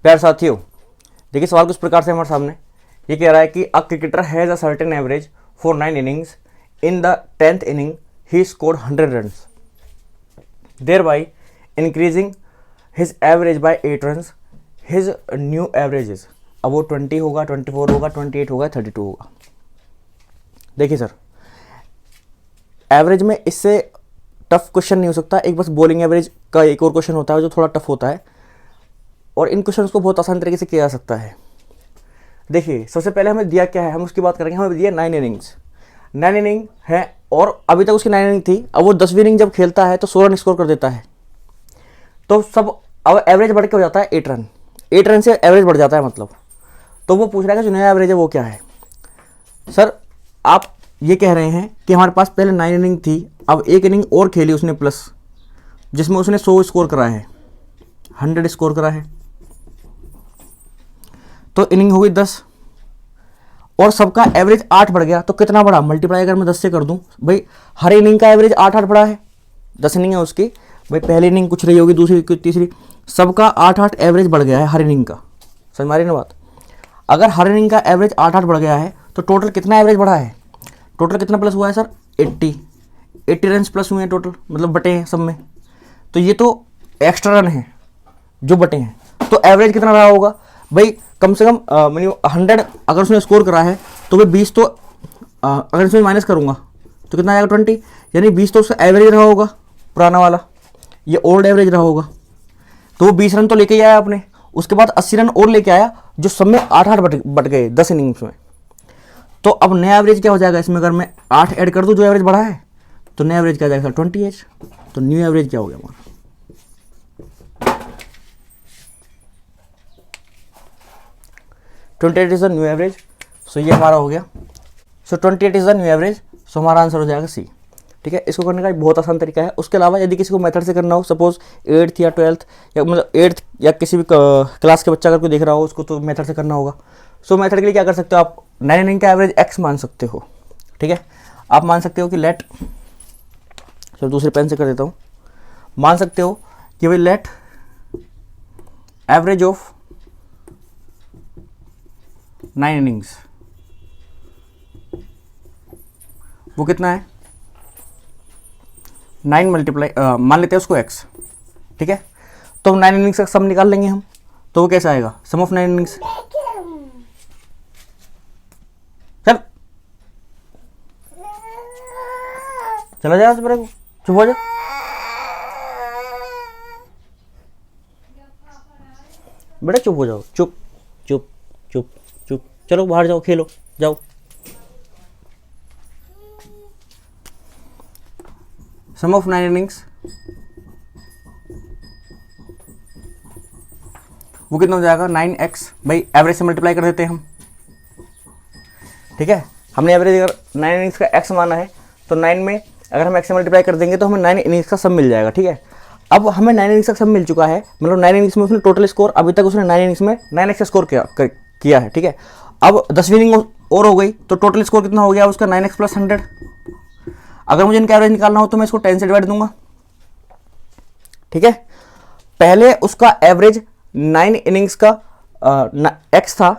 प्यारे साथियों, देखिए सवाल कुछ प्रकार से हमारे सामने ये कह रहा है कि a cricketer has a certain average for 9 innings, in the 10th inning he scored 100 runs, thereby increasing his average by 8 runs. His new average is, अब वो 20 होगा, 24 होगा, 28 होगा, 32 होगा। देखिए सर, एवरेज में इससे टफ क्वेश्चन नहीं हो सकता। एक बस बॉलिंग एवरेज का एक और क्वेश्चन होता है जो थोड़ा टफ होता है, और इन क्वेश्चन को बहुत आसान तरीके से किया जा सकता है। देखिए, सबसे पहले हमें दिया क्या है, हम उसकी बात करेंगे। हमें दिया 9 इनिंग्स, 9 इनिंग है, और अभी तक उसकी 9 इनिंग थी। अब वो 10वीं इनिंग जब खेलता है तो 16 रन स्कोर कर देता है, तो सब अब एवरेज बढ़ के हो जाता है 8 रन। 8 रन से एवरेज बढ़ जाता है मतलब। तो वो पूछ रहा है कि जो नया एवरेज है वो क्या है। सर, आप ये कह रहे हैं कि हमारे पास पहले 9 इनिंग थी, अब एक इनिंग और खेली उसने प्लस, जिसमें उसने 100 स्कोर करा है, 100 स्कोर करा है, तो इनिंग हो गई 10, और सबका एवरेज 8 बढ़ गया। तो कितना बढ़ा, मल्टीप्लाई अगर मैं 10 से कर दूं, भाई हर इनिंग का एवरेज 8 बढ़ा है। 10 इनिंग है उसकी, भाई पहली इनिंग कुछ रही होगी, दूसरी तीसरी, सबका 8 एवरेज बढ़ गया है हर इनिंग का। समझ मारी ना बात। अगर हर इनिंग का एवरेज 8 बढ़ गया है तो टोटल कितना एवरेज बढ़ा है, टोटल कितना प्लस हुआ है सर, 80 रन प्लस हुए हैं टोटल, मतलब बटे हैं सब में। तो ये तो एक्स्ट्रा रन है जो बटे हैं, तो एवरेज कितना रहा होगा भाई, कम से कम 100 अगर उसने स्कोर करा है तो भाई 20 तो अगर इसमें माइनस करूँगा तो कितना आएगा 20, यानी 20 तो उसका एवरेज रहा होगा पुराना वाला, ये ओल्ड एवरेज रहा होगा। तो वो 20 रन तो लेके ही आया अपने, उसके बाद 80 रन और लेके आया, जो सब में 8 बट गए 10 इनिंग्स में। तो अब नया एवरेज क्या हो जाएगा इसमें, अगर मैं 8 ऐड कर दूँ जो एवरेज बढ़ा है, तो नया एवरेज क्या हो जाएगा 28। तो न्यू एवरेज क्या हो गया हमारा, 28 इज द न्यू एवरेज। सो ये हमारा हो गया। सो 28 इज द न्यू एवरेज। सो हमारा आंसर हो जाएगा सी। ठीक है, इसको करने का एक बहुत आसान तरीका है। उसके अलावा यदि किसी को मेथड से करना हो, सपोज 8th या 12th या मतलब 8th या किसी भी क्लास के बच्चा अगर कोई देख रहा हो उसको, तो मेथड से करना होगा। सो मेथड के लिए क्या कर सकते हो आप, 9 इनिंग का एवरेज x मान सकते हो। ठीक है, आप मान सकते हो कि लेट, चलो दूसरे पेन से कर देता हूँ, मान सकते हो कि भाई लेट एवरेज ऑफ 9 इनिंग्स वो कितना है, 9 मल्टीप्लाई मान लेते हैं उसको x। ठीक है, तो 9 इनिंग्स का सम निकाल लेंगे हम, तो वो कैसा आएगा, सम ऑफ 9 इनिंग्स। चल चला जाए मेरे को, चुप हो जा, बेटा चुप हो जाओ, चुप चुप चुप चुप, चलो बाहर जाओ, खेलो जाओ। सम ऑफ 9 इनिंग्स वो कितना हो जाएगा, 9x, भाई एवरेज से मल्टीप्लाई कर देते हैं हम। ठीक है, हमने एवरेज अगर 9 इनिंग्स का x माना है, तो 9 में अगर हम x से मल्टीप्लाई कर देंगे तो हमें 9 इनिंग्स का सम मिल जाएगा। ठीक है, अब हमें 9 इनिंग्स का सम मिल चुका है, मतलब 9 इनिंग्स में उसने टोटल स्कोर अभी तक उसने 9 इनिंग्स में 9x स्कोर किया है। ठीक है, अब 10वीं इनिंग और हो गई, तो टोटल स्कोर कितना हो गया उसका, 9x + 100। अगर मुझे इनका एवरेज निकालना हो तो मैं इसको 10 से डिवाइड दूंगा। ठीक है, पहले उसका एवरेज 9 इनिंग्स का x था।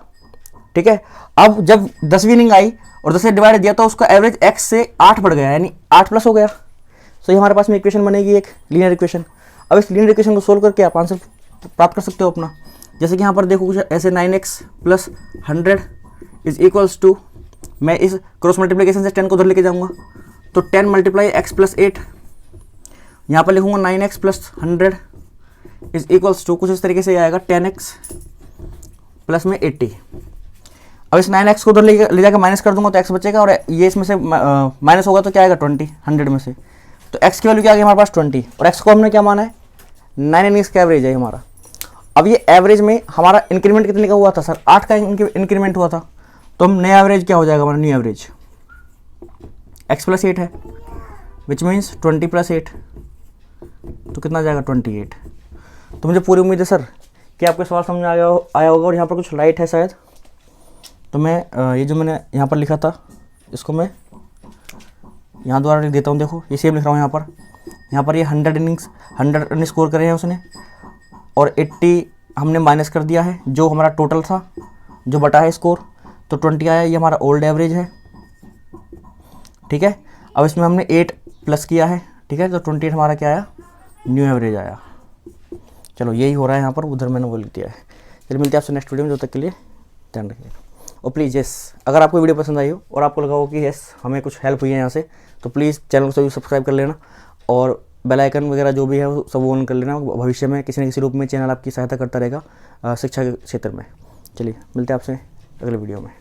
ठीक है, अब जब 10वीं इनिंग आई और 10 से डिवाइड दिया तो उसका एवरेज x से 8 बढ़ गया, यानी 8 प्लस हो गया। तो ये हमारे पास में इक्वेशन बनेगी, एक लीनियर इक्वेशन। अब इस लीनियर इक्वेशन को सोल्व करके आप आंसर प्राप्त कर सकते हो अपना। जैसे कि यहाँ पर देखो कुछ ऐसे, 9x + 100 इज इक्वल्स टू, मैं इस क्रॉस मल्टीप्लिकेशन से 10 को उधर लेके जाऊँगा, तो 10 × x + 8, यहाँ पर लिखूंगा 9x + 100 इज इक्वल्स टू, कुछ इस तरीके से आएगा 10x प्लस में 80। अब इस 9x को उधर ले जाकर माइनस कर दूंगा तो x बचेगा, और ये इसमें से माइनस होगा तो क्या आएगा 20, 100 में से। तो x की वैल्यू क्या आ गई हमारे पास 20, और x को हमने क्या माना है, 9 इनिंग्स का एवरेज है हमारा। अब ये एवरेज में हमारा इंक्रीमेंट कितने का हुआ था सर, 8 का इंक्रीमेंट हुआ था, तो हम नया एवरेज क्या हो जाएगा हमारा, न्यू एवरेज x + 8 है, विच मीन्स 20 + 8, तो कितना जाएगा 28। तो मुझे पूरी उम्मीद है सर कि आपके सवाल समझ आया होगा। और यहाँ पर कुछ लाइट है शायद, तो मैं ये जो मैंने यहाँ पर लिखा था इसको मैं यहाँ दोबारा लिख देता हूँ। देखो ये सेम लिख रहा हूँ यहाँ पर ये 100 रन स्कोर करे हैं उसने, और 80 हमने माइनस कर दिया है जो हमारा टोटल था, जो बटा है स्कोर, तो 20 आया, ये हमारा ओल्ड एवरेज है। ठीक है, अब इसमें हमने 8 प्लस किया है। ठीक है, तो 28 हमारा क्या आया, न्यू एवरेज आया। चलो यही हो रहा है यहाँ पर, उधर मैंने वो लिख दिया है। चलिए मिलते हैं आपसे नेक्स्ट वीडियो में, जब तक के लिए ध्यान रखिएगा। और प्लीज़ यस, अगर आपको वीडियो पसंद आई हो और आपको लगा हो कि यस हमें कुछ हेल्प हुई है यहाँ से, तो प्लीज़ चैनल को सभी सब्सक्राइब कर लेना और बेल आइकन वगैरह जो भी है वो सब ऑन कर लेना। भविष्य में किसी न किसी रूप में चैनल आपकी सहायता करता रहेगा शिक्षा के क्षेत्र में। चलिए मिलते हैं आपसे अगले वीडियो में।